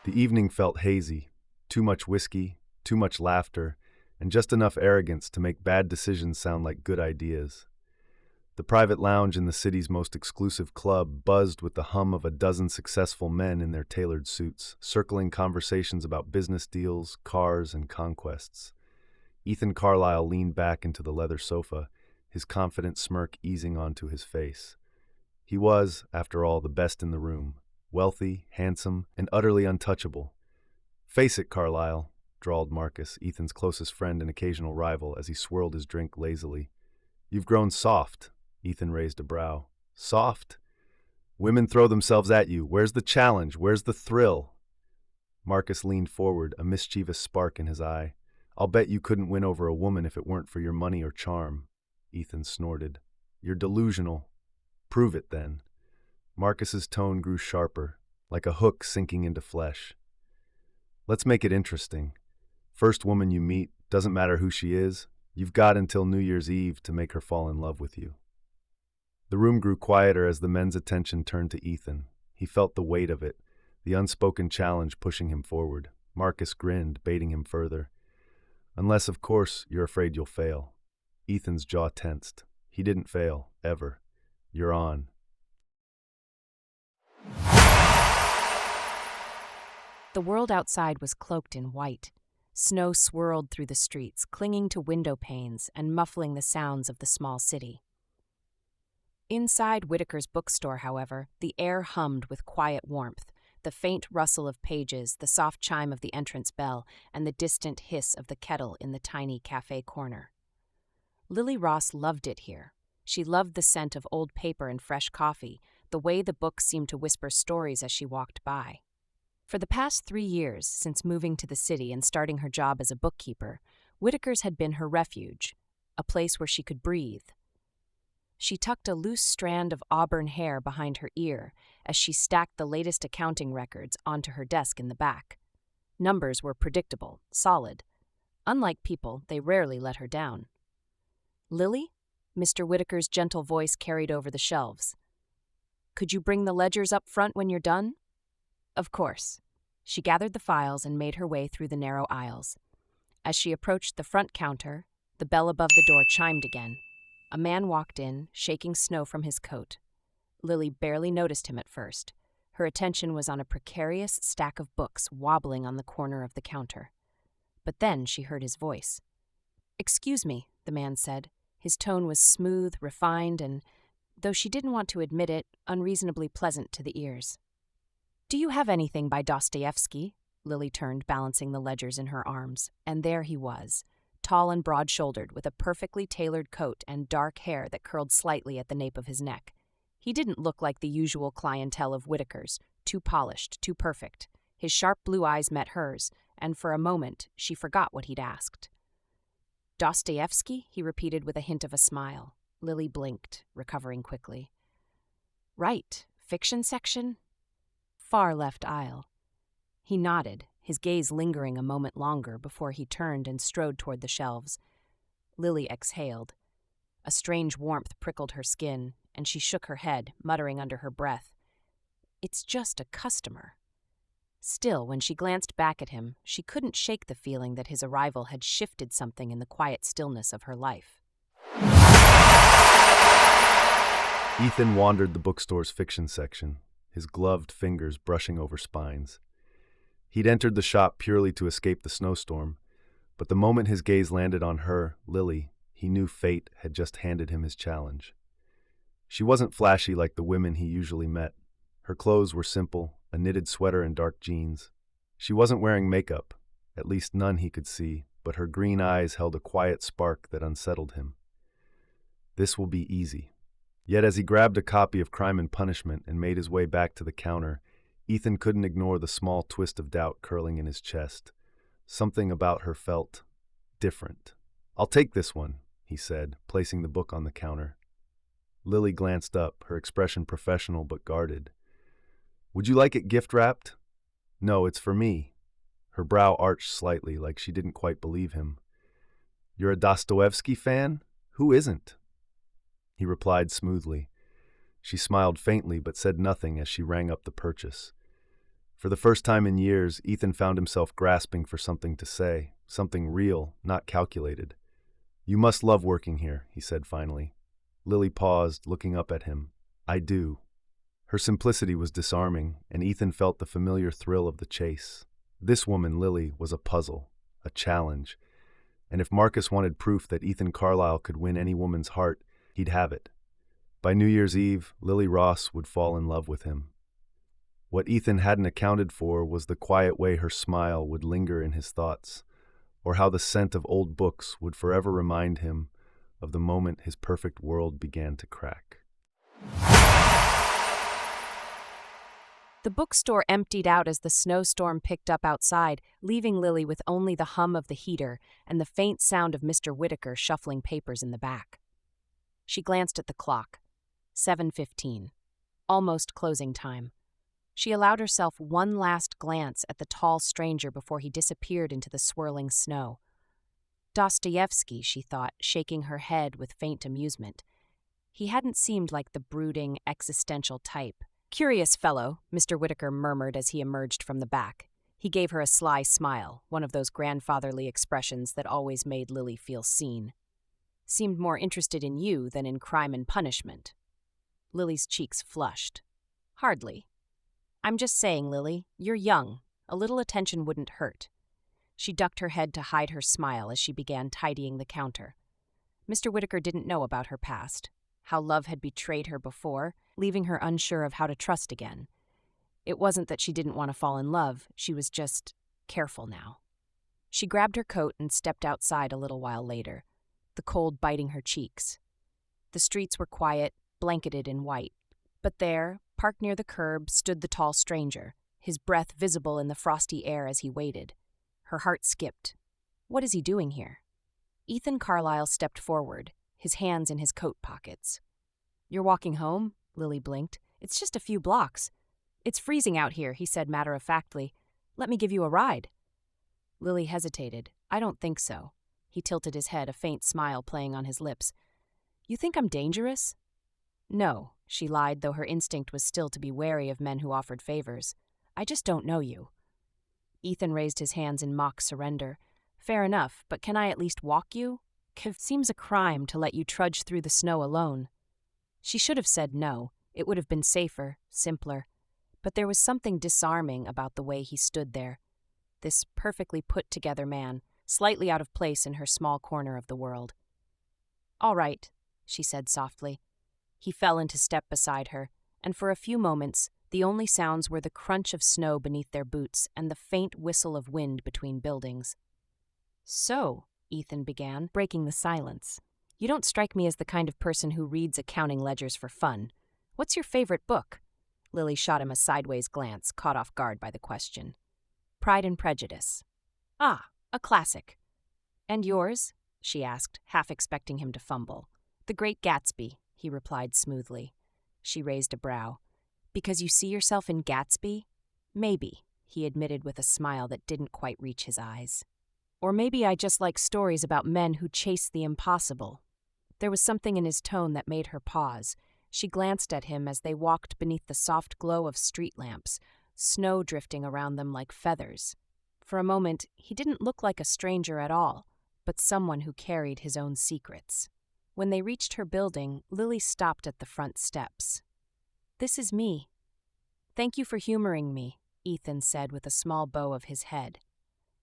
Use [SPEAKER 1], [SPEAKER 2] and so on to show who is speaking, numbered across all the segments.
[SPEAKER 1] The evening felt hazy, too much whiskey, too much laughter, and just enough arrogance to make bad decisions sound like good ideas. The private lounge in the city's most exclusive club buzzed with the hum of a dozen successful men in their tailored suits, circling conversations about business deals, cars, and conquests. Ethan Carlyle leaned back into the leather sofa, his confident smirk easing onto his face. He was, after all, the best in the room, wealthy, handsome, and utterly untouchable. "Face it, Carlyle," drawled Marcus, Ethan's closest friend and occasional rival, as he swirled his drink lazily. "You've grown soft." Ethan raised a brow. "Soft? Women throw themselves at you. Where's the challenge? Where's the thrill?" Marcus leaned forward, a mischievous spark in his eye. "I'll bet you couldn't win over a woman if it weren't for your money or charm." Ethan snorted. "You're delusional." "Prove it, then." Marcus's tone grew sharper, like a hook sinking into flesh. "Let's make it interesting. First woman you meet, doesn't matter who she is, you've got until New Year's Eve to make her fall in love with you." The room grew quieter as the men's attention turned to Ethan. He felt the weight of it, the unspoken challenge pushing him forward. Marcus grinned, baiting him further. "Unless, of course, you're afraid you'll fail." Ethan's jaw tensed. He didn't fail, ever. "You're on."
[SPEAKER 2] The world outside was cloaked in white. Snow swirled through the streets, clinging to window panes and muffling the sounds of the small city. Inside Whitaker's bookstore, however, the air hummed with quiet warmth, the faint rustle of pages, the soft chime of the entrance bell, and the distant hiss of the kettle in the tiny cafe corner. Lily Ross loved it here. She loved the scent of old paper and fresh coffee, the way the books seemed to whisper stories as she walked by. For the past 3 years, since moving to the city and starting her job as a bookkeeper, Whitaker's had been her refuge, a place where she could breathe. She tucked a loose strand of auburn hair behind her ear as she stacked the latest accounting records onto her desk in the back. Numbers were predictable, solid. Unlike people, they rarely let her down. "Lily?" Mr. Whitaker's gentle voice carried over the shelves. "Could you bring the ledgers up front when you're done?" Of course. She gathered the files and made her way through the narrow aisles. As she approached the front counter, the bell above the door chimed again. A man walked in, shaking snow from his coat. Lily barely noticed him at first. Her attention was on a precarious stack of books wobbling on the corner of the counter. But then she heard his voice. "Excuse me," the man said. His tone was smooth, refined, and, though she didn't want to admit it, unreasonably pleasant to the ears. "Do you have anything by Dostoevsky?" Lily turned, balancing the ledgers in her arms, and there he was, tall and broad-shouldered, with a perfectly tailored coat and dark hair that curled slightly at the nape of his neck. He didn't look like the usual clientele of Whitaker's, too polished, too perfect. His sharp blue eyes met hers, and for a moment she forgot what he'd asked. "Dostoevsky?" he repeated with a hint of a smile. Lily blinked, recovering quickly. "Right. Fiction section?" "Far left aisle." He nodded, his gaze lingering a moment longer before he turned and strode toward the shelves. Lily exhaled. A strange warmth prickled her skin, and she shook her head, muttering under her breath, "It's just a customer." Still, when she glanced back at him, she couldn't shake the feeling that his arrival had shifted something in the quiet stillness of her life.
[SPEAKER 1] Ethan wandered the bookstore's fiction section, his gloved fingers brushing over spines. He'd entered the shop purely to escape the snowstorm, but the moment his gaze landed on her, Lily, he knew fate had just handed him his challenge. She wasn't flashy like the women he usually met. Her clothes were simple, a knitted sweater and dark jeans. She wasn't wearing makeup, at least none he could see, but her green eyes held a quiet spark that unsettled him. This will be easy. Yet as he grabbed a copy of Crime and Punishment and made his way back to the counter, Ethan couldn't ignore the small twist of doubt curling in his chest. Something about her felt different. "I'll take this one," he said, placing the book on the counter. Lily glanced up, her expression professional but guarded. "Would you like it gift-wrapped?" "No, it's for me." Her brow arched slightly, like she didn't quite believe him. "You're a Dostoevsky fan? Who isn't?" He replied smoothly. She smiled faintly but said nothing as she rang up the purchase. For the first time in years, Ethan found himself grasping for something to say, something real, not calculated. "You must love working here," he said finally. Lily paused, looking up at him. "I do." Her simplicity was disarming, and Ethan felt the familiar thrill of the chase. This woman, Lily, was a puzzle, a challenge, and if Marcus wanted proof that Ethan Carlyle could win any woman's heart, he'd have it. By New Year's Eve, Lily Ross would fall in love with him. What Ethan hadn't accounted for was the quiet way her smile would linger in his thoughts, or how the scent of old books would forever remind him of the moment his perfect world began to crack.
[SPEAKER 2] The bookstore emptied out as the snowstorm picked up outside, leaving Lily with only the hum of the heater and the faint sound of Mr. Whitaker shuffling papers in the back. She glanced at the clock. 7:15. Almost closing time. She allowed herself one last glance at the tall stranger before he disappeared into the swirling snow. Dostoevsky, she thought, shaking her head with faint amusement. He hadn't seemed like the brooding, existential type. "Curious fellow," Mr. Whitaker murmured as he emerged from the back. He gave her a sly smile, one of those grandfatherly expressions that always made Lily feel seen. "Seemed more interested in you than in crime and punishment." Lily's cheeks flushed. "Hardly. I'm just saying, Lily, you're young. A little attention wouldn't hurt." She ducked her head to hide her smile as she began tidying the counter. Mr. Whitaker didn't know about her past, how love had betrayed her before, leaving her unsure of how to trust again. It wasn't that she didn't want to fall in love, she was just careful now. She grabbed her coat and stepped outside a little while later, the cold biting her cheeks. The streets were quiet, blanketed in white. But there, parked near the curb, stood the tall stranger, his breath visible in the frosty air as he waited. Her heart skipped. What is he doing here? Ethan Carlyle stepped forward, his hands in his coat pockets. "You're walking home?" Lily blinked. "It's just a few blocks." "It's freezing out here," he said matter-of-factly. "Let me give you a ride." Lily hesitated. "I don't think so." He tilted his head, a faint smile playing on his lips. "You think I'm dangerous?" "No," she lied, though her instinct was still to be wary of men who offered favors. "I just don't know you." Ethan raised his hands in mock surrender. "Fair enough, but can I at least walk you? It seems a crime to let you trudge through the snow alone." She should have said no. It would have been safer, simpler. But there was something disarming about the way he stood there. This perfectly put-together man, slightly out of place in her small corner of the world. "All right," she said softly. He fell into step beside her, and for a few moments, the only sounds were the crunch of snow beneath their boots and the faint whistle of wind between buildings. "So," Ethan began, breaking the silence, "you don't strike me as the kind of person who reads accounting ledgers for fun. What's your favorite book?" Lily shot him a sideways glance, caught off guard by the question. "Pride and Prejudice." "Ah, a classic." "And yours?" she asked, half expecting him to fumble. "The Great Gatsby," he replied smoothly. She raised a brow. "Because you see yourself in Gatsby?" "Maybe," he admitted with a smile that didn't quite reach his eyes. "Or maybe I just like stories about men who chase the impossible." There was something in his tone that made her pause. She glanced at him as they walked beneath the soft glow of street lamps, snow drifting around them like feathers. For a moment, he didn't look like a stranger at all, but someone who carried his own secrets. When they reached her building, Lily stopped at the front steps. "This is me." "Thank you for humoring me," Ethan said with a small bow of his head.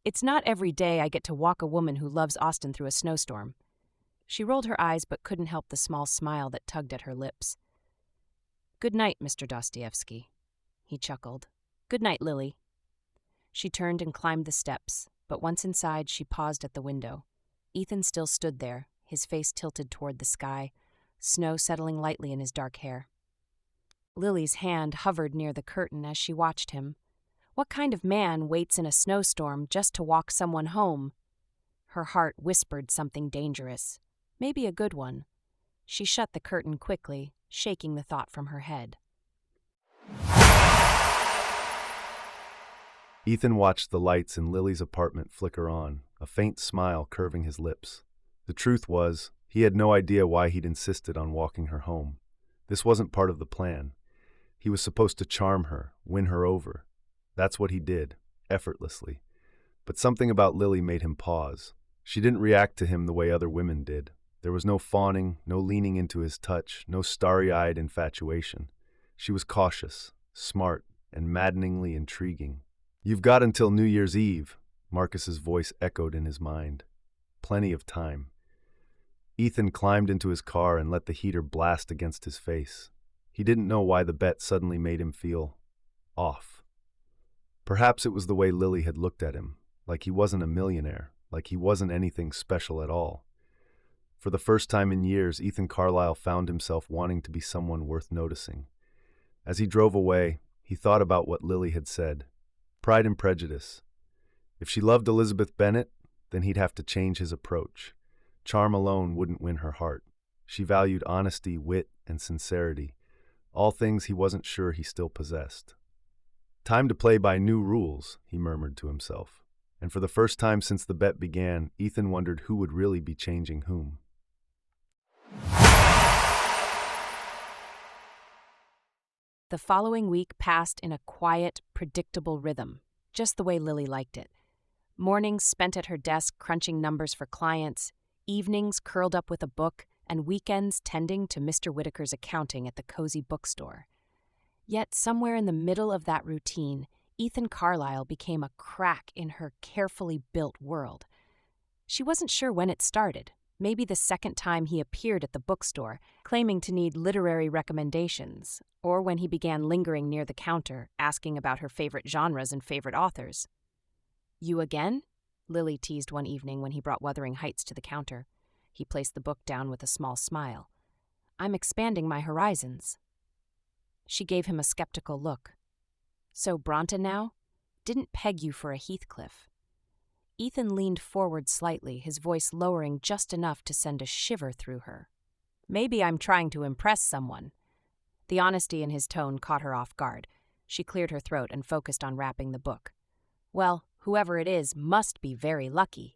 [SPEAKER 2] "It's not every day I get to walk a woman who loves Austin through a snowstorm." She rolled her eyes but couldn't help the small smile that tugged at her lips. "Good night, Mr. Dostoevsky." He chuckled. "Good night, Lily." She turned and climbed the steps, but once inside she paused at the window. Ethan still stood there, his face tilted toward the sky, snow settling lightly in his dark hair. Lily's hand hovered near the curtain as she watched him. What kind of man waits in a snowstorm just to walk someone home? Her heart whispered something dangerous, maybe a good one. She shut the curtain quickly, shaking the thought from her head.
[SPEAKER 1] Ethan watched the lights in Lily's apartment flicker on, a faint smile curving his lips. The truth was, he had no idea why he'd insisted on walking her home. This wasn't part of the plan. He was supposed to charm her, win her over. That's what he did, effortlessly. But something about Lily made him pause. She didn't react to him the way other women did. There was no fawning, no leaning into his touch, no starry-eyed infatuation. She was cautious, smart, and maddeningly intriguing. "You've got until New Year's Eve," Marcus's voice echoed in his mind. Plenty of time. Ethan climbed into his car and let the heater blast against his face. He didn't know why the bet suddenly made him feel off. Perhaps it was the way Lily had looked at him, like he wasn't a millionaire, like he wasn't anything special at all. For the first time in years, Ethan Carlyle found himself wanting to be someone worth noticing. As he drove away, he thought about what Lily had said. Pride and Prejudice. If she loved Elizabeth Bennet, then he'd have to change his approach. Charm alone wouldn't win her heart. She valued honesty, wit, and sincerity, all things he wasn't sure he still possessed. "Time to play by new rules," he murmured to himself. And for the first time since the bet began, Ethan wondered who would really be changing whom.
[SPEAKER 2] The following week passed in a quiet, predictable rhythm, just the way Lily liked it. Mornings spent at her desk crunching numbers for clients, evenings curled up with a book, and weekends tending to Mr. Whitaker's accounting at the cozy bookstore. Yet somewhere in the middle of that routine, Ethan Carlyle became a crack in her carefully built world. She wasn't sure when it started, maybe the second time he appeared at the bookstore, claiming to need literary recommendations, or when he began lingering near the counter, asking about her favorite genres and favorite authors. "You again?" Lily teased one evening when he brought Wuthering Heights to the counter. He placed the book down with a small smile. "I'm expanding my horizons." She gave him a skeptical look. "So Bronte now? Didn't peg you for a Heathcliff." Ethan leaned forward slightly, his voice lowering just enough to send a shiver through her. "Maybe I'm trying to impress someone." The honesty in his tone caught her off guard. She cleared her throat and focused on wrapping the book. "Well, whoever it is must be very lucky."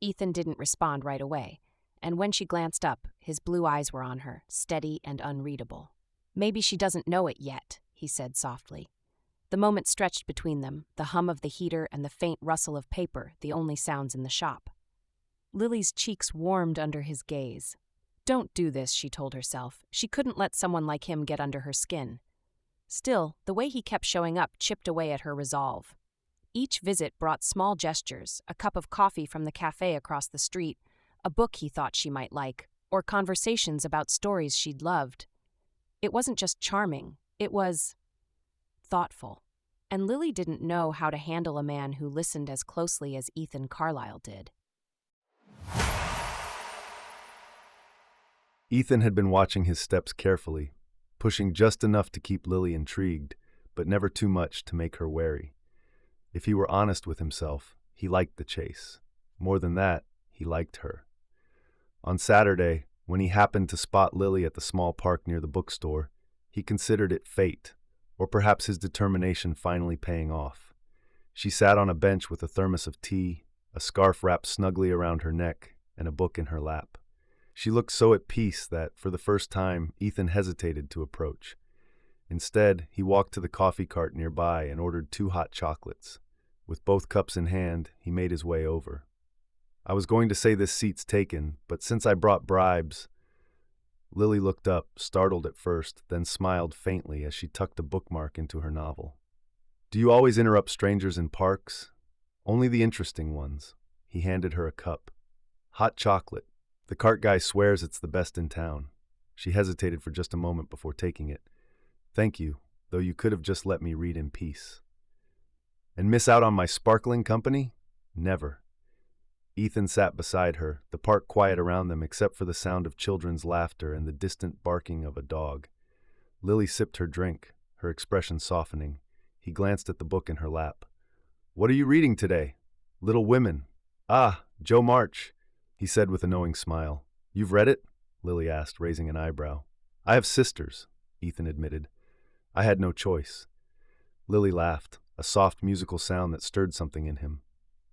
[SPEAKER 2] Ethan didn't respond right away, and when she glanced up, his blue eyes were on her, steady and unreadable. "Maybe she doesn't know it yet," he said softly. The moment stretched between them, the hum of the heater and the faint rustle of paper, the only sounds in the shop. Lily's cheeks warmed under his gaze. Don't do this, she told herself. She couldn't let someone like him get under her skin. Still, the way he kept showing up chipped away at her resolve. Each visit brought small gestures, a cup of coffee from the cafe across the street, a book he thought she might like, or conversations about stories she'd loved. It wasn't just charming, it was thoughtful. And Lily didn't know how to handle a man who listened as closely as Ethan Carlyle did.
[SPEAKER 1] Ethan had been watching his steps carefully, pushing just enough to keep Lily intrigued, but never too much to make her wary. If he were honest with himself, he liked the chase. More than that, he liked her. On Saturday, when he happened to spot Lily at the small park near the bookstore, he considered it fate, or perhaps his determination finally paying off. She sat on a bench with a thermos of tea, a scarf wrapped snugly around her neck, and a book in her lap. She looked so at peace that, for the first time, Ethan hesitated to approach. Instead, he walked to the coffee cart nearby and ordered 2 hot chocolates. With both cups in hand, he made his way over. "I was going to say this seat's taken, but since I brought bribes..." Lily looked up, startled at first, then smiled faintly as she tucked a bookmark into her novel. "Do you always interrupt strangers in parks?" "Only the interesting ones." He handed her a cup. "Hot chocolate. The cart guy swears it's the best in town." She hesitated for just a moment before taking it. "Thank you, though you could have just let me read in peace." "And miss out on my sparkling company? Never." Ethan sat beside her, the park quiet around them except for the sound of children's laughter and the distant barking of a dog. Lily sipped her drink, her expression softening. He glanced at the book in her lap. "What are you reading today?" "Little Women." "Ah, Joe March," he said with a knowing smile. "You've read it?" Lily asked, raising an eyebrow. "I have sisters," Ethan admitted. "I had no choice." Lily laughed, a soft musical sound that stirred something in him.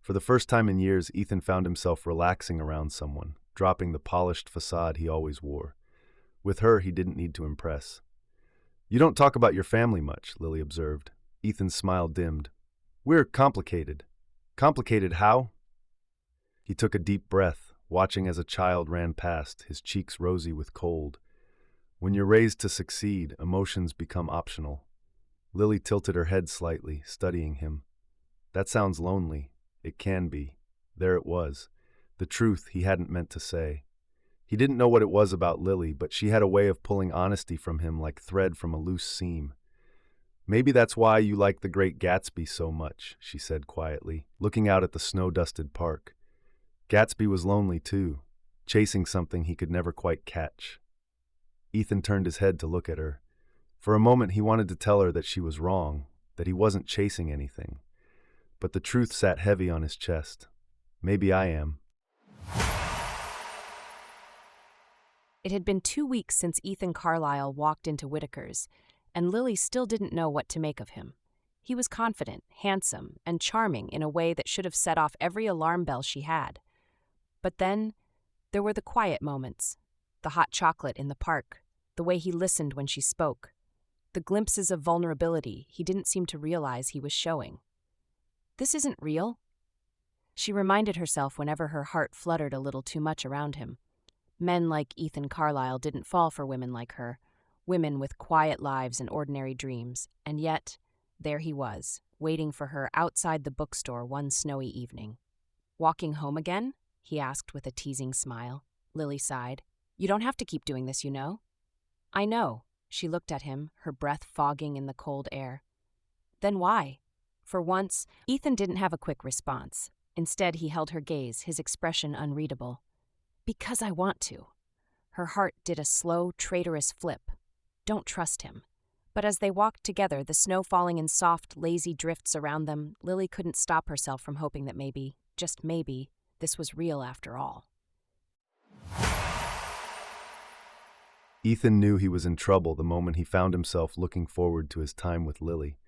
[SPEAKER 1] For the first time in years, Ethan found himself relaxing around someone, dropping the polished facade he always wore. With her, he didn't need to impress. "You don't talk about your family much," Lily observed. Ethan's smile dimmed. We're complicated. Complicated how? He took a deep breath, watching as a child ran past, his cheeks rosy with cold. When you're raised to succeed, emotions become optional. Lily tilted her head slightly, studying him. That sounds lonely. It can be. There it was. The truth he hadn't meant to say. He didn't know what it was about Lily, but she had a way of pulling honesty from him like thread from a loose seam. Maybe that's why you like The Great Gatsby so much, she said quietly, looking out at the snow-dusted park. Gatsby was lonely too, chasing something he could never quite catch. Ethan turned his head to look at her. For a moment he wanted to tell her that she was wrong, that he wasn't chasing anything. But the truth sat heavy on his chest. Maybe I am.
[SPEAKER 2] It had been 2 weeks since Ethan Carlyle walked into Whitaker's, and Lily still didn't know what to make of him. He was confident, handsome, and charming in a way that should have set off every alarm bell she had. But then, there were the quiet moments, the hot chocolate in the park, the way he listened when she spoke, the glimpses of vulnerability he didn't seem to realize he was showing. This isn't real. She reminded herself whenever her heart fluttered a little too much around him. Men like Ethan Carlyle didn't fall for women like her, women with quiet lives and ordinary dreams, and yet, there he was, waiting for her outside the bookstore one snowy evening. Walking home again? He asked with a teasing smile. Lily sighed. You don't have to keep doing this, you know. I know. She looked at him, her breath fogging in the cold air. Then why? For once, Ethan didn't have a quick response. Instead, he held her gaze, his expression unreadable. Because I want to. Her heart did a slow, traitorous flip. Don't trust him. But as they walked together, the snow falling in soft, lazy drifts around them, Lily couldn't stop herself from hoping that maybe, just maybe, this was real after all.
[SPEAKER 1] Ethan knew he was in trouble the moment he found himself looking forward to his time with Lily.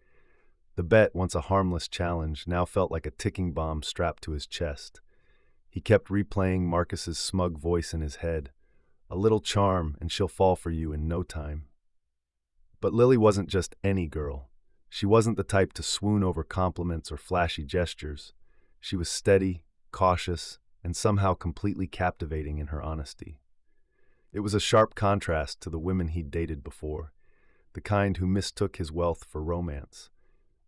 [SPEAKER 1] The bet, once a harmless challenge, now felt like a ticking bomb strapped to his chest. He kept replaying Marcus's smug voice in his head. A little charm, and she'll fall for you in no time. But Lily wasn't just any girl. She wasn't the type to swoon over compliments or flashy gestures. She was steady, cautious, and somehow completely captivating in her honesty. It was a sharp contrast to the women he'd dated before, the kind who mistook his wealth for romance.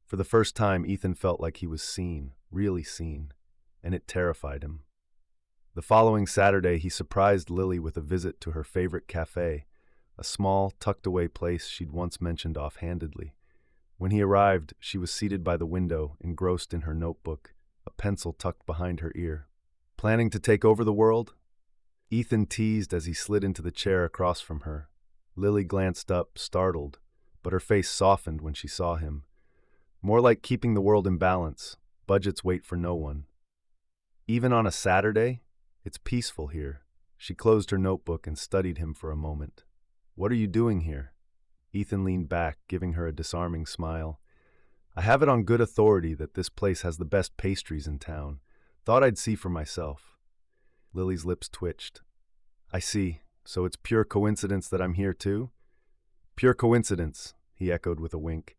[SPEAKER 1] For the first time, Ethan felt like he was seen, really seen, and it terrified him. The following Saturday, he surprised Lily with a visit to her favorite cafe, a small, tucked-away place she'd once mentioned offhandedly. When he arrived, she was seated by the window, engrossed in her notebook, a pencil tucked behind her ear. Planning to take over the world? Ethan teased as he slid into the chair across from her. Lily glanced up, startled, but her face softened when she saw him. More like keeping the world in balance. Budgets wait for no one. Even on a Saturday? It's peaceful here. She closed her notebook and studied him for a moment. What are you doing here? Ethan leaned back, giving her a disarming smile. I have it on good authority that this place has the best pastries in town. Thought I'd see for myself. Lily's lips twitched. I see. So it's pure coincidence that I'm here too? Pure coincidence, he echoed with a wink.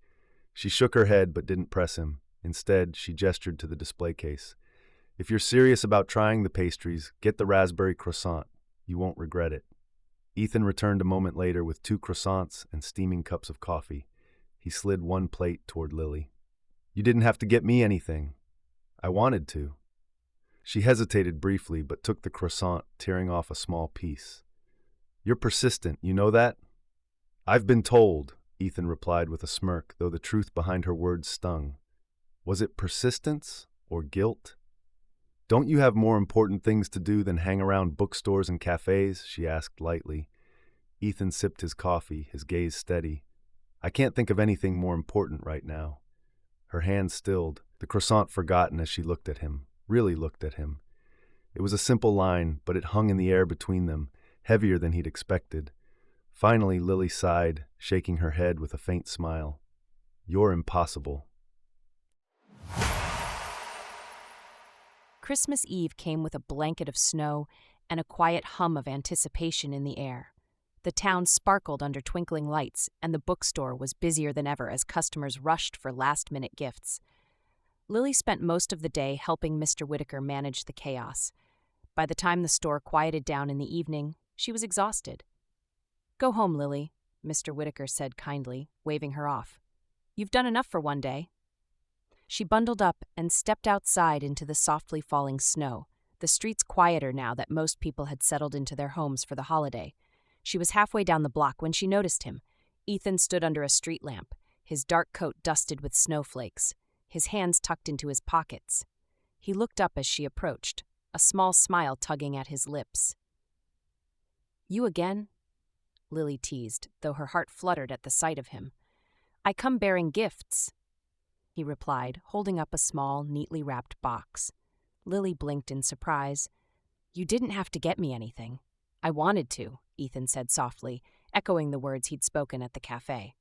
[SPEAKER 1] She shook her head but didn't press him. Instead, she gestured to the display case. If you're serious about trying the pastries, get the raspberry croissant. You won't regret it. Ethan returned a moment later with 2 croissants and steaming cups of coffee. He slid one plate toward Lily. You didn't have to get me anything. I wanted to. She hesitated briefly but took the croissant, tearing off a small piece. You're persistent, you know that? I've been told, Ethan replied with a smirk, though the truth behind her words stung. Was it persistence or guilt? Don't you have more important things to do than hang around bookstores and cafes? She asked lightly. Ethan sipped his coffee, his gaze steady. I can't think of anything more important right now. Her hand stilled, the croissant forgotten as she looked at him, really looked at him. It was a simple line, but it hung in the air between them, heavier than he'd expected. Finally, Lily sighed, shaking her head with a faint smile. You're impossible.
[SPEAKER 2] Christmas Eve came with a blanket of snow and a quiet hum of anticipation in the air. The town sparkled under twinkling lights, and the bookstore was busier than ever as customers rushed for last-minute gifts. Lily spent most of the day helping Mr. Whitaker manage the chaos. By the time the store quieted down in the evening, she was exhausted. "Go home, Lily," Mr. Whitaker said kindly, waving her off. "You've done enough for one day." She bundled up and stepped outside into the softly falling snow, the streets quieter now that most people had settled into their homes for the holiday. She was halfway down the block when she noticed him. Ethan stood under a street lamp, his dark coat dusted with snowflakes, his hands tucked into his pockets. He looked up as she approached, a small smile tugging at his lips. "You again?" Lily teased, though her heart fluttered at the sight of him. "I come bearing gifts," he replied, holding up a small, neatly wrapped box. Lily blinked in surprise. "You didn't have to get me anything." "I wanted to," Ethan said softly, echoing the words he'd spoken at the cafe.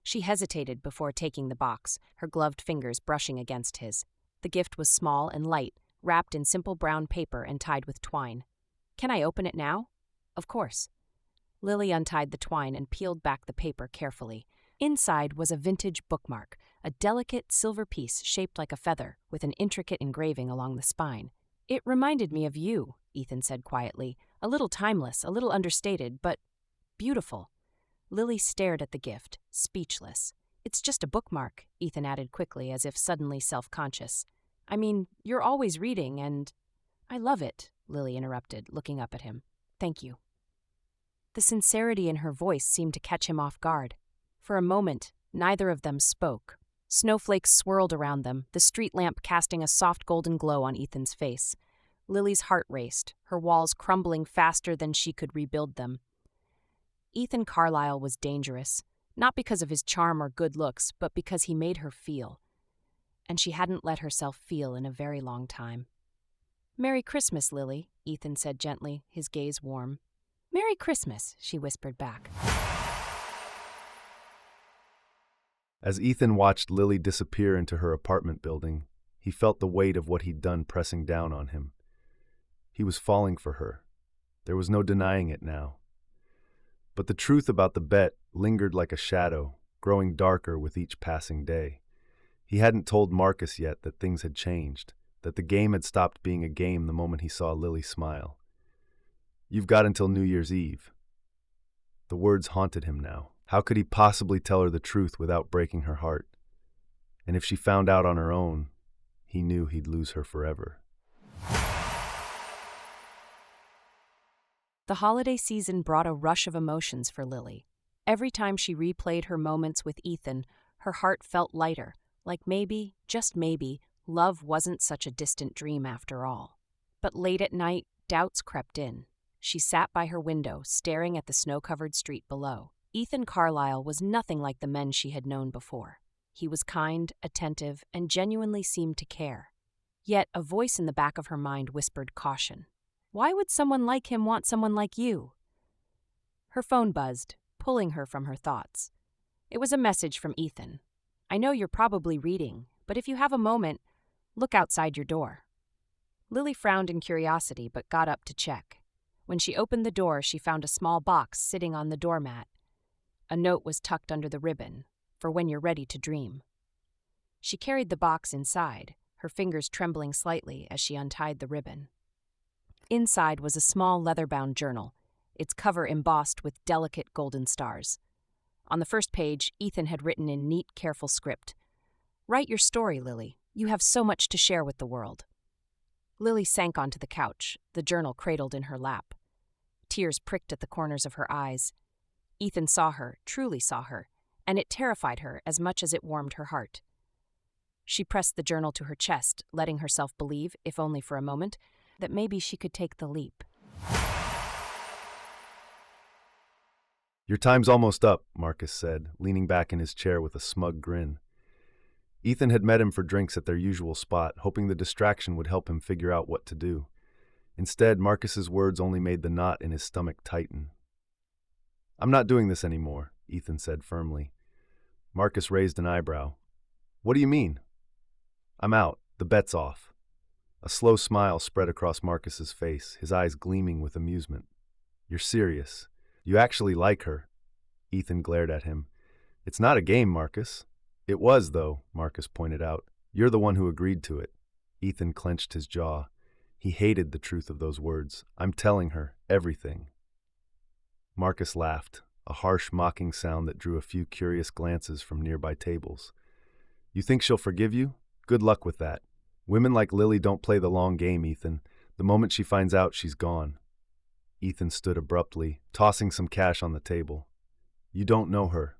[SPEAKER 2] She hesitated before taking the box, her gloved fingers brushing against his. The gift was small and light, wrapped in simple brown paper and tied with twine. "Can I open it now?" "Of course." Lily untied the twine and peeled back the paper carefully. Inside was a vintage bookmark, a delicate silver piece shaped like a feather, with an intricate engraving along the spine. "It reminded me of you," Ethan said quietly, "a little timeless, a little understated, but beautiful." Lily stared at the gift, speechless. "It's just a bookmark," Ethan added quickly, as if suddenly self-conscious. "I mean, you're always reading, and—" "I love it," Lily interrupted, looking up at him. "Thank you." The sincerity in her voice seemed to catch him off guard. For a moment, neither of them spoke. Snowflakes swirled around them, the street lamp casting a soft golden glow on Ethan's face. Lily's heart raced, her walls crumbling faster than she could rebuild them. Ethan Carlyle was dangerous, not because of his charm or good looks, but because he made her feel. And she hadn't let herself feel in a very long time. "Merry Christmas, Lily," Ethan said gently, his gaze warm. "Merry Christmas," she whispered back.
[SPEAKER 1] As Ethan watched Lily disappear into her apartment building, he felt the weight of what he'd done pressing down on him. He was falling for her. There was no denying it now. But the truth about the bet lingered like a shadow, growing darker with each passing day. He hadn't told Marcus yet that things had changed, that the game had stopped being a game the moment he saw Lily smile. "You've got until New Year's Eve." The words haunted him now. How could he possibly tell her the truth without breaking her heart? And if she found out on her own, he knew he'd lose her forever.
[SPEAKER 2] The holiday season brought a rush of emotions for Lily. Every time she replayed her moments with Ethan, her heart felt lighter, like maybe, just maybe, love wasn't such a distant dream after all. But late at night, doubts crept in. She sat by her window, staring at the snow-covered street below. Ethan Carlyle was nothing like the men she had known before. He was kind, attentive, and genuinely seemed to care. Yet a voice in the back of her mind whispered caution. Why would someone like him want someone like you? Her phone buzzed, pulling her from her thoughts. It was a message from Ethan. "I know you're probably reading, but if you have a moment, look outside your door." Lily frowned in curiosity but got up to check. When she opened the door, she found a small box sitting on the doormat. A note was tucked under the ribbon, "For when you're ready to dream." She carried the box inside, her fingers trembling slightly as she untied the ribbon. Inside was a small leather-bound journal, its cover embossed with delicate golden stars. On the first page, Ethan had written in neat, careful script, "Write your story, Lily. You have so much to share with the world." Lily sank onto the couch, the journal cradled in her lap. Tears pricked at the corners of her eyes. Ethan saw her, truly saw her, and it terrified her as much as it warmed her heart. She pressed the journal to her chest, letting herself believe, if only for a moment, that maybe she could take the leap.
[SPEAKER 1] "Your time's almost up," Marcus said, leaning back in his chair with a smug grin. Ethan had met him for drinks at their usual spot, hoping the distraction would help him figure out what to do. Instead, Marcus's words only made the knot in his stomach tighten. "I'm not doing this anymore," Ethan said firmly. Marcus raised an eyebrow. "What do you mean?" "I'm out. The bet's off." A slow smile spread across Marcus's face, his eyes gleaming with amusement. "You're serious?" You actually like her. Ethan glared at him. It's not a game, Marcus. It was, though, Marcus pointed out. You're the one who agreed to it. Ethan clenched his jaw. He hated the truth of those words. I'm telling her everything. Marcus laughed, a harsh, mocking sound that drew a few curious glances from nearby tables. You think she'll forgive you? Good luck with that. Women like Lily don't play the long game, Ethan. The moment she finds out, she's gone. Ethan stood abruptly, tossing some cash on the table. You don't know her.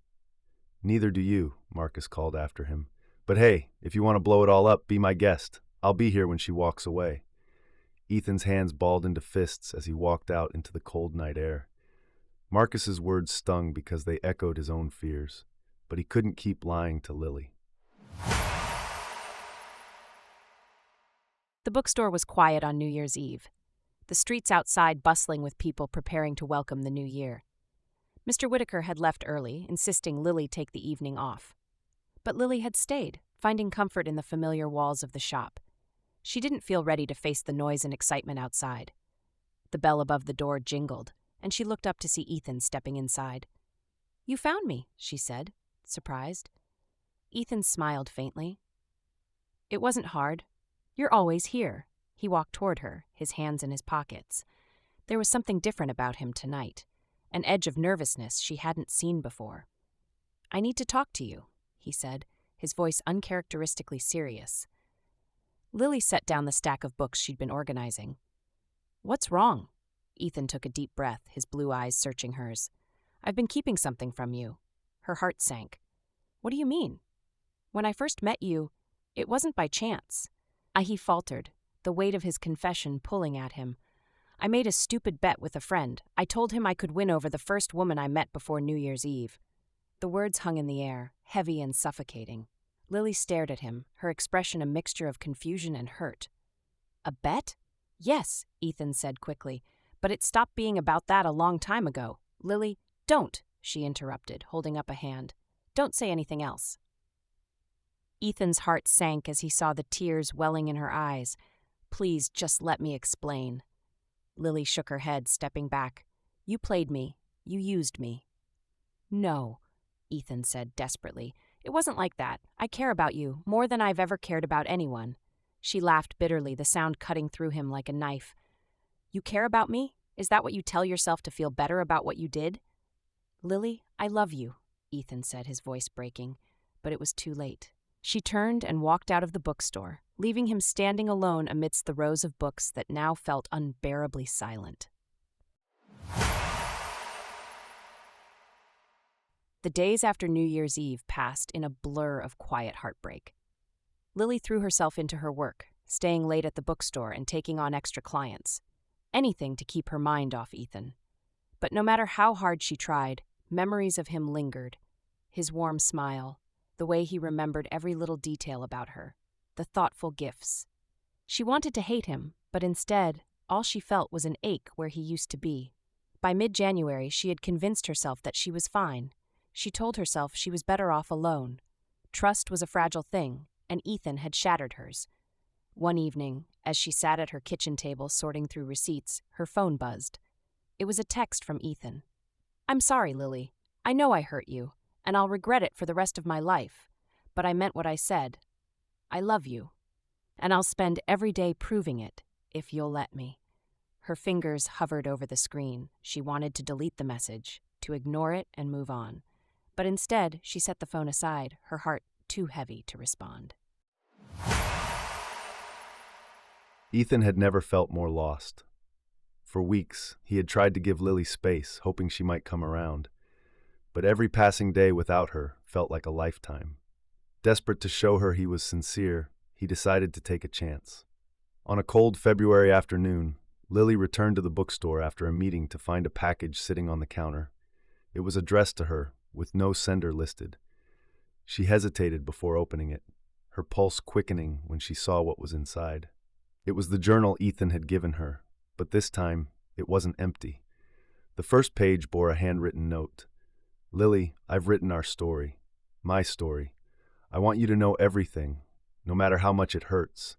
[SPEAKER 1] Neither do you, Marcus called after him. But hey, if you want to blow it all up, be my guest. I'll be here when she walks away. Ethan's hands balled into fists as he walked out into the cold night air. Marcus's words stung because they echoed his own fears, but he couldn't keep lying to Lily.
[SPEAKER 2] The bookstore was quiet on New Year's Eve, the streets outside bustling with people preparing to welcome the new year. Mr. Whitaker had left early, insisting Lily take the evening off. But Lily had stayed, finding comfort in the familiar walls of the shop. She didn't feel ready to face the noise and excitement outside. The bell above the door jingled, and she looked up to see Ethan stepping inside. You found me, she said, surprised. Ethan smiled faintly. It wasn't hard. You're always here. He walked toward her, his hands in his pockets. There was something different about him tonight, an edge of nervousness she hadn't seen before. I need to talk to you, he said, his voice uncharacteristically serious. Lily set down the stack of books she'd been organizing. What's wrong? Ethan took a deep breath, his blue eyes searching hers. I've been keeping something from you. Her heart sank. What do you mean? When I first met you, it wasn't by chance. He faltered, the weight of his confession pulling at him. I made a stupid bet with a friend. I told him I could win over the first woman I met before New Year's Eve. The words hung in the air, heavy and suffocating. Lily stared at him, her expression a mixture of confusion and hurt. A bet? Yes, Ethan said quickly, but it stopped being about that a long time ago. Lily, don't, she interrupted, holding up a hand. Don't say anything else. Ethan's heart sank as he saw the tears welling in her eyes. Please, just let me explain. Lily shook her head, stepping back. You played me. You used me. No, Ethan said desperately. It wasn't like that. I care about you, more than I've ever cared about anyone. She laughed bitterly, the sound cutting through him like a knife. You care about me? Is that what you tell yourself to feel better about what you did? Lily, I love you, Ethan said, his voice breaking. But it was too late. She turned and walked out of the bookstore, leaving him standing alone amidst the rows of books that now felt unbearably silent. The days after New Year's Eve passed in a blur of quiet heartbreak. Lily threw herself into her work, staying late at the bookstore and taking on extra clients. Anything to keep her mind off Ethan. But no matter how hard she tried, memories of him lingered. His warm smile, the way he remembered every little detail about her, the thoughtful gifts. She wanted to hate him, but instead, all she felt was an ache where he used to be. By mid-January, she had convinced herself that she was fine. She told herself she was better off alone. Trust was a fragile thing, and Ethan had shattered hers. One evening, as she sat at her kitchen table sorting through receipts, her phone buzzed. It was a text from Ethan. I'm sorry, Lily. I know I hurt you, and I'll regret it for the rest of my life. But I meant what I said. I love you, and I'll spend every day proving it, if you'll let me. Her fingers hovered over the screen. She wanted to delete the message, to ignore it and move on. But instead, she set the phone aside, her heart too heavy to respond.
[SPEAKER 1] Ethan had never felt more lost. For weeks, he had tried to give Lily space, hoping she might come around. But every passing day without her felt like a lifetime. Desperate to show her he was sincere, he decided to take a chance. On a cold February afternoon, Lily returned to the bookstore after a meeting to find a package sitting on the counter. It was addressed to her, with no sender listed. She hesitated before opening it, her pulse quickening when she saw what was inside. It was the journal Ethan had given her, but this time it wasn't empty. The first page bore a handwritten note. Lily, I've written our story. My story. I want you to know everything, no matter how much it hurts.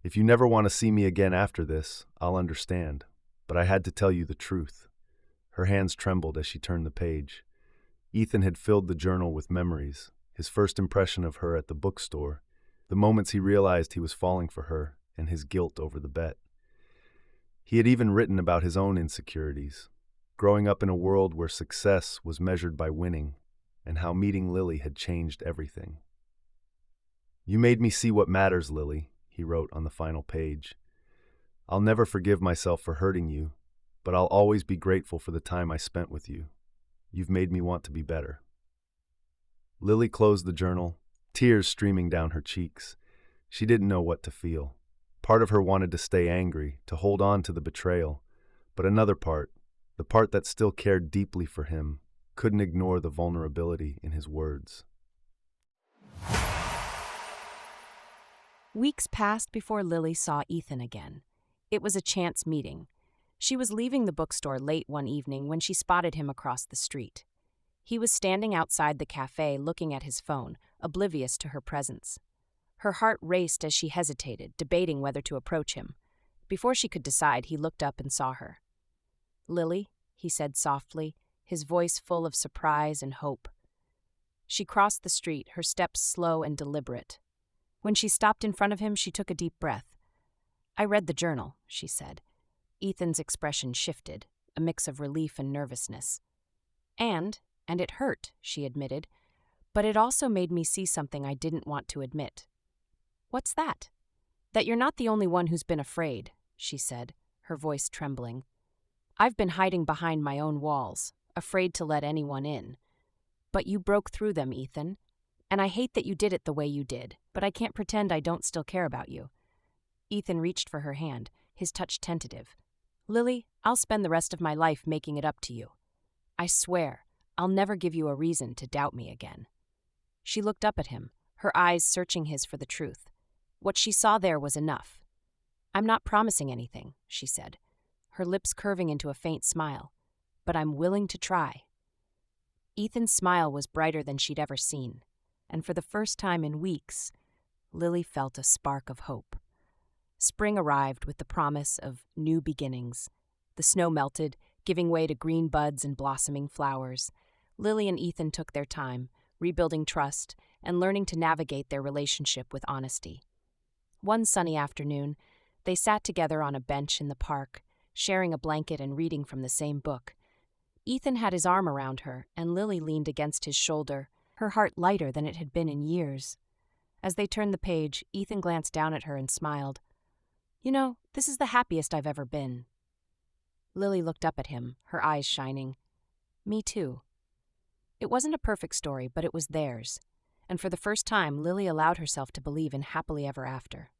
[SPEAKER 1] If you never want to see me again after this, I'll understand, but I had to tell you the truth. Her hands trembled as she turned the page. Ethan had filled the journal with memories, his first impression of her at the bookstore, the moments he realized he was falling for her, and his guilt over the bet. He had even written about his own insecurities, growing up in a world where success was measured by winning, and how meeting Lily had changed everything. "You made me see what matters, Lily," he wrote on the final page. "I'll never forgive myself for hurting you, but I'll always be grateful for the time I spent with you. You've made me want to be better." Lily closed the journal, tears streaming down her cheeks. She didn't know what to feel. Part of her wanted to stay angry, to hold on to the betrayal, but another part, the part that still cared deeply for him, couldn't ignore the vulnerability in his words.
[SPEAKER 2] Weeks passed before Lily saw Ethan again. It was a chance meeting. She was leaving the bookstore late one evening when she spotted him across the street. He was standing outside the cafe looking at his phone, oblivious to her presence. Her heart raced as she hesitated, debating whether to approach him. Before she could decide, he looked up and saw her. "Lily," he said softly, his voice full of surprise and hope. She crossed the street, her steps slow and deliberate. When she stopped in front of him, she took a deep breath. "I read the journal," she said. Ethan's expression shifted, a mix of relief and nervousness. And it hurt," she admitted, "but it also made me see something I didn't want to admit." "What's that?" "That you're not the only one who's been afraid," she said, her voice trembling. "I've been hiding behind my own walls, afraid to let anyone in. But you broke through them, Ethan. And I hate that you did it the way you did, but I can't pretend I don't still care about you." Ethan reached for her hand, his touch tentative. "Lily, I'll spend the rest of my life making it up to you. I swear, I'll never give you a reason to doubt me again." She looked up at him, her eyes searching his for the truth. What she saw there was enough. "I'm not promising anything," she said, her lips curving into a faint smile, "but I'm willing to try." Ethan's smile was brighter than she'd ever seen, and for the first time in weeks, Lily felt a spark of hope. Spring arrived with the promise of new beginnings. The snow melted, giving way to green buds and blossoming flowers. Lily and Ethan took their time, rebuilding trust and learning to navigate their relationship with honesty. One sunny afternoon, they sat together on a bench in the park, sharing a blanket and reading from the same book. Ethan had his arm around her, and Lily leaned against his shoulder, her heart lighter than it had been in years. As they turned the page, Ethan glanced down at her and smiled. "You know, this is the happiest I've ever been." Lily looked up at him, her eyes shining. "Me too." It wasn't a perfect story, but it was theirs. And for the first time, Lily allowed herself to believe in happily ever after.